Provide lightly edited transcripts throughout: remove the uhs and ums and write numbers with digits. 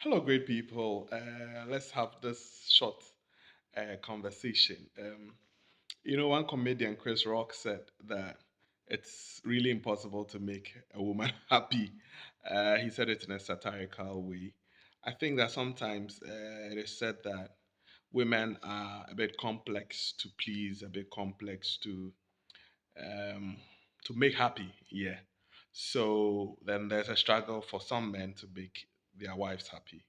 Hello, great people. Let's have this short conversation. One comedian, Chris Rock, said that it's really impossible to make a woman happy. He said it in a satirical way. I think that sometimes it is said that women are a bit complex to please, a bit complex um, to make happy. Yeah. So then there's a struggle for some men to make their wives happy.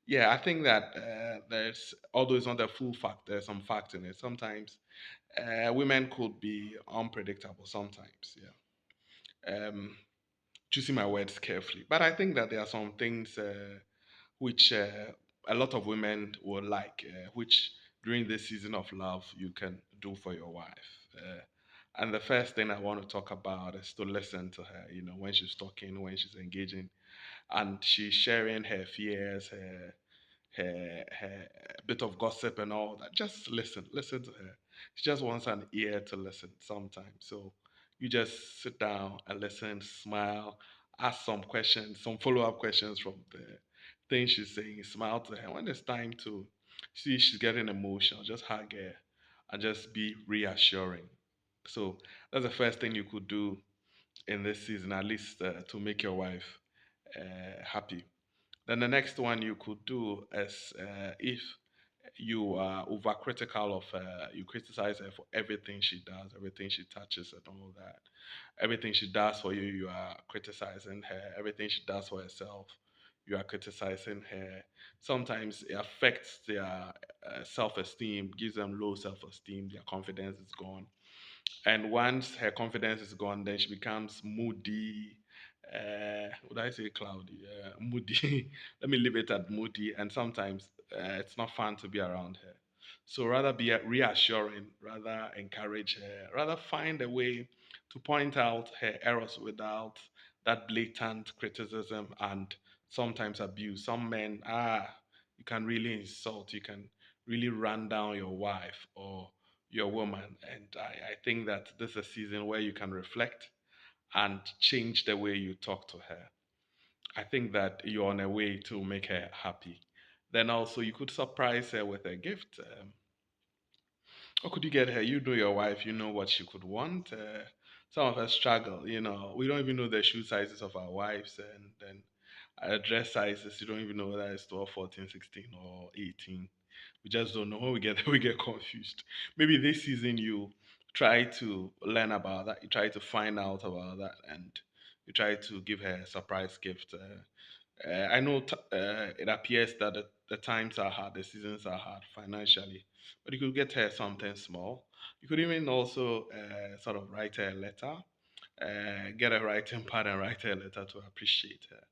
Yeah, I think that there's, although it's not a full fact, there's some fact in it. Sometimes women could be unpredictable. Sometimes, yeah. Choosing my words carefully, but I think that there are some things which a lot of women will like, which during this season of love you can do for your wife. And the first thing I want to talk about is to listen to her. When she's talking, when she's engaging, and she's sharing her fears, her bit of gossip and all that. Just listen to her. She just wants an ear to listen sometimes. So you just sit down and listen, smile, ask some questions, some follow up questions from the things she's saying, smile to her. When it's time to see she's getting emotional, just hug her and just be reassuring. So that's the first thing you could do in this season, at least to make your wife happy. Then the next one you could do is if you are overcritical of her, you criticize her for everything she does, everything she touches, and all that. Everything she does for you, you are criticizing her. Everything she does for herself, you are criticizing her. Sometimes it affects their self esteem, gives them low self esteem, their confidence is gone. And once her confidence is gone, then she becomes moody. Would I say cloudy? Moody. Let me leave it at moody. And sometimes it's not fun to be around her. So rather be reassuring, rather encourage her, rather find a way to point out her errors without that blatant criticism and sometimes abuse. Some men, you can really insult, you can really run down your wife or your woman. And I think that this is a season where you can reflect and change the way you talk to her. I think that you're on a way to make her happy. Then also, you could surprise her with a gift. What could you get her? You know your wife, you know what she could want. Some of us struggle, we don't even know the shoe sizes of our wives and then dress sizes, you don't even know whether it's 12, 14, 16, or 18. We just don't know. When we get we get confused. Maybe this season you try to learn about that, you try to find out about that, and you try to give her a surprise gift. I know it appears that the times are hard, the seasons are hard financially, but you could get her something small. You could even also sort of write her a letter, get a writing pad and write her a letter to appreciate her.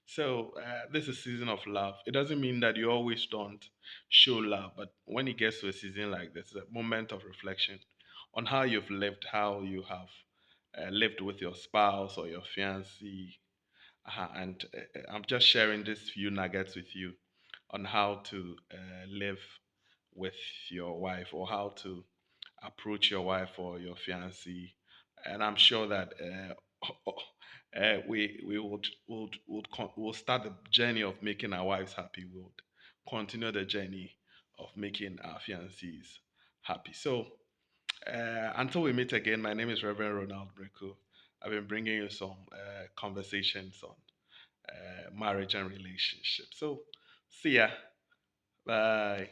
So this is season of love. It doesn't mean that you always don't show love, but when it gets to a season like this, it's a moment of reflection on how you've lived, how you have lived with your spouse or your fiancé, and I'm just sharing these few nuggets with you on how to live with your wife or how to approach your wife or your fiancé. And I'm sure that we would start the journey of making our wives happy. We would continue the journey of making our fiancés happy. So until we meet again, my name is Reverend Ronald Mireku. I've been bringing you some conversations on marriage and relationships. So, see ya. Bye.